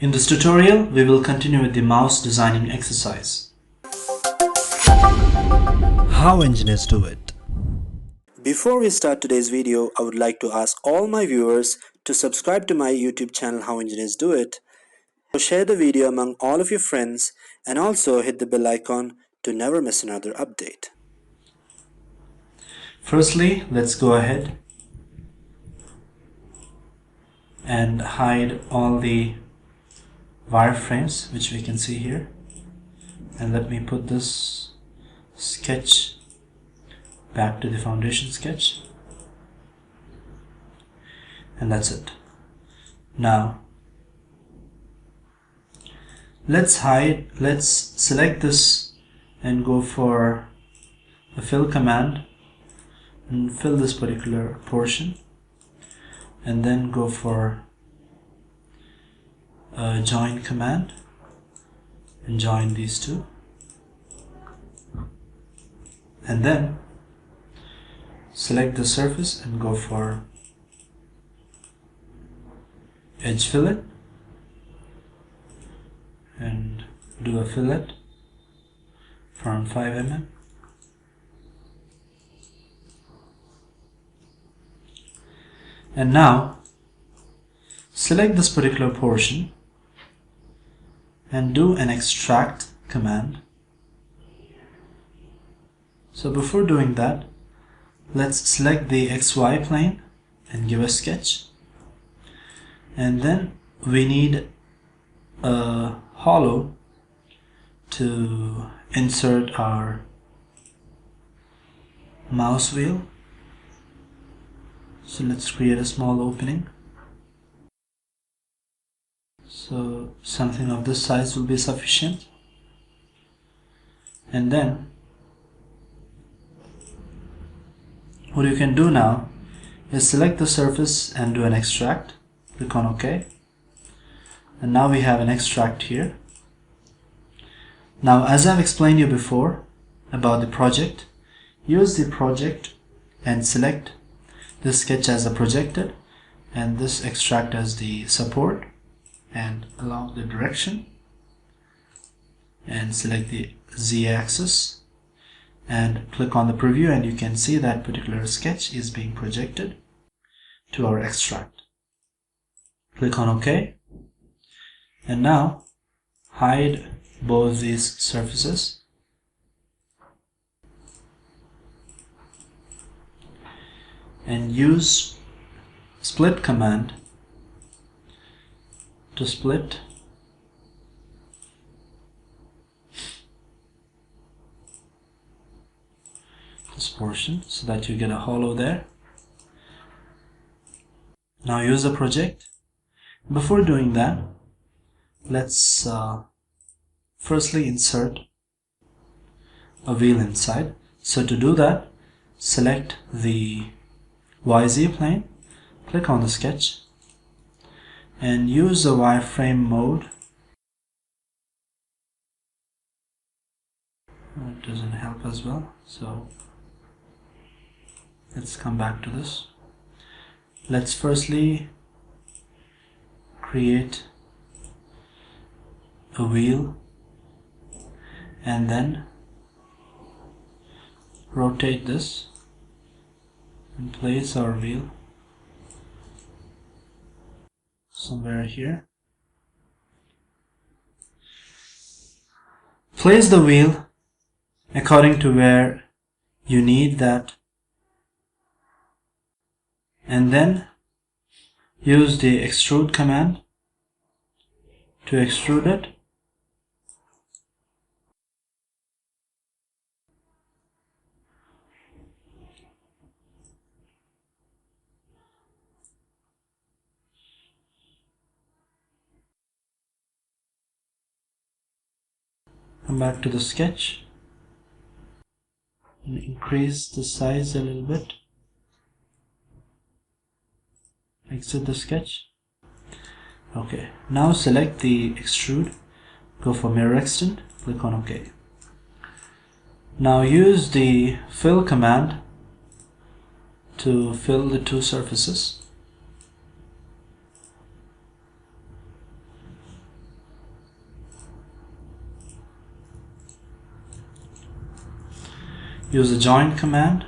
In this tutorial, we will continue with the mouse designing exercise. How engineers do it. Before we start today's video, I would like to ask all my viewers to subscribe to my YouTube channel How Engineers Do It. Share the video among all of your friends and also hit the bell icon to never miss another update. Firstly, let's go ahead and hide all the wireframes which we can see here, and let me put this sketch back to the foundation sketch, and that's it. Now let's select this and go for the fill command and fill this particular portion, and then go for a join command and join these two, and then select the surface and go for edge fillet and do a fillet from 5 mm. And now select this particular portion and do an extract command. So before doing that, let's select the XY plane and give a sketch, and then we need a hollow to insert our mouse wheel. So let's create a small opening. So something of this size will be sufficient. And then what you can do now is select the surface and do an extract. Click on OK. And now we have an extract here. Now, as I've explained you before about the project, use the project and select this sketch as a projected and this extract as the support, and along the direction, and select the Z-axis and click on the preview, and you can see that particular sketch is being projected to our extract. Click on OK, and now hide both these surfaces. And use split command to split this portion so that you get a hollow there. Now use the project. Before doing that, let's firstly insert a wheel inside. So to do that, select the YZ plane, click on the sketch and use the wireframe mode. It doesn't help as well, so let's come back to this. Let's firstly create a wheel and then rotate this and place our wheel somewhere here. Place the wheel according to where you need that, and then use the extrude command to extrude it. Come back to the sketch and increase the size a little bit. Exit the sketch. Okay, now select the extrude, go for mirror extend, click on OK. Now use the fill command to fill the two surfaces. use a join command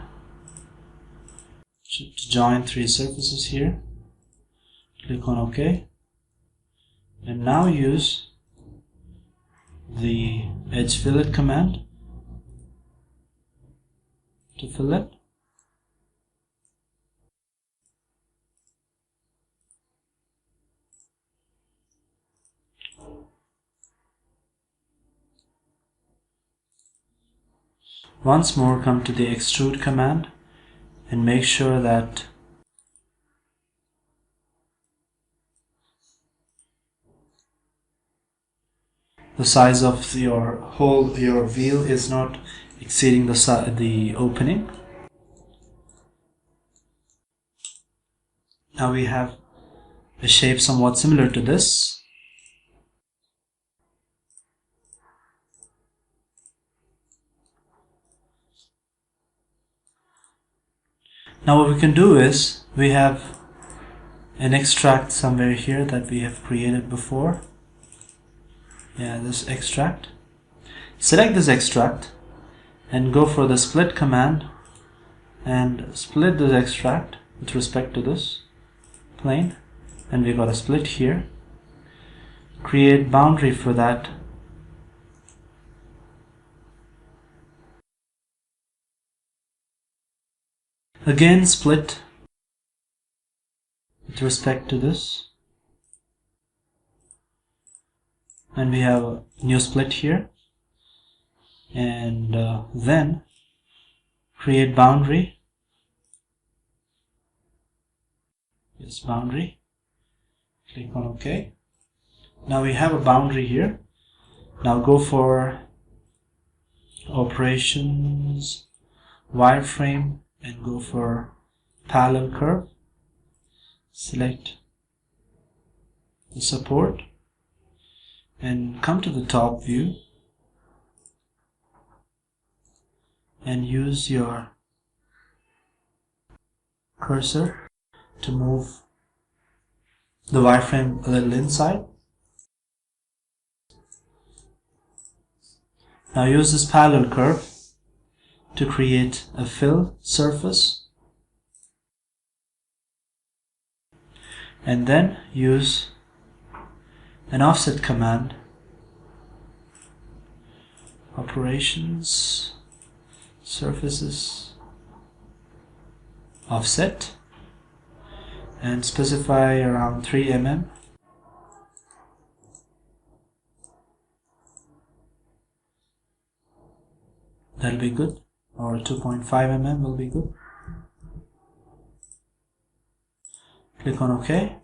to join 3 surfaces here. Click on OK, and now use the edge fillet command to fillet. Once more, come to the extrude command and make sure that the size of your wheel is not exceeding the opening. Now we have a shape somewhat similar to this. Now what we can do is, we have an extract somewhere here that we have created before. Yeah, this extract. Select this extract and go for the split command and split this extract with respect to this plane, and we got a split here. Create boundary for that. Again split with respect to this, and we have a new split here, and then create boundary. Yes, boundary. Click on OK. Now we have a boundary here. Now go for operations, wireframe, and go for parallel curve. Select the support and come to the top view and use your cursor to move the wireframe a little inside. Now use this parallel curve to create a fill surface, and then use an offset command, operations, surfaces, offset, and specify around 3 mm. That'll be good, or 2.5 mm will be good. Click on OK,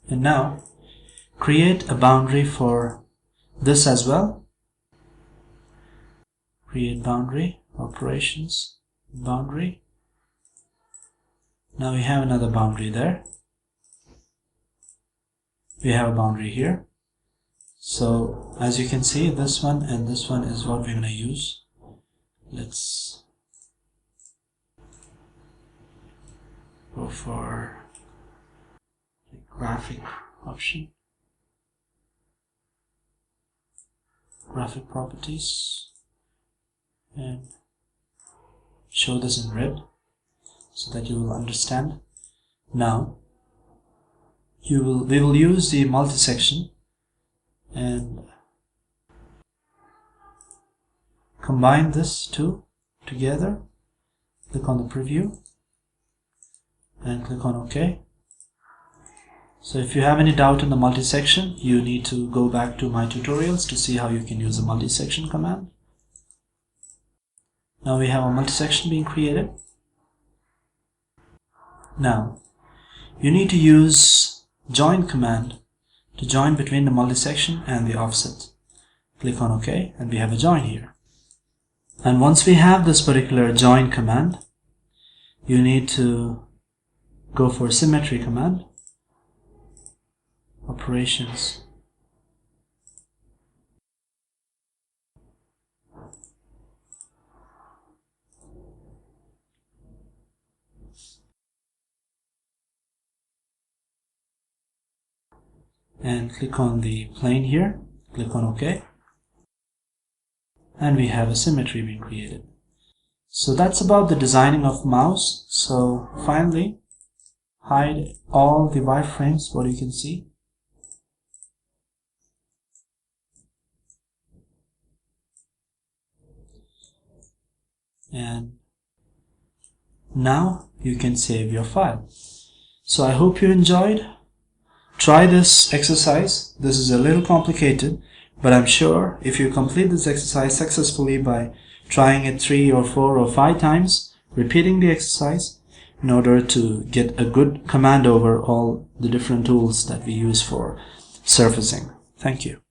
and now create a boundary for this as well. Create boundary, operations, boundary. Now we have another boundary there. We have a boundary here. So as you can see, this one and this one is what we're going to use. Let's go for the graphic option, graphic properties, and show this in red so that you will understand. Now we will use the multi-section and combine this two together. Click on the preview and click on OK. So if you have any doubt in the multi-section, you need to go back to my tutorials to see how you can use the multi-section command. Now we have a multi-section being created. Now you need to use join command to join between the multi-section and the offset. Click on OK, and we have a join here. And once we have this particular join command, you need to go for symmetry command, operations, and click on the plane here, click on OK, and we have a symmetry being created. So that's about the designing of mouse. So finally, hide all the wireframes, what you can see. And now you can save your file. So I hope you enjoyed. Try this exercise. This is a little complicated, but I'm sure if you complete this exercise successfully by trying it 3 or 4 or 5 times, repeating the exercise in order to get a good command over all the different tools that we use for surfacing. Thank you.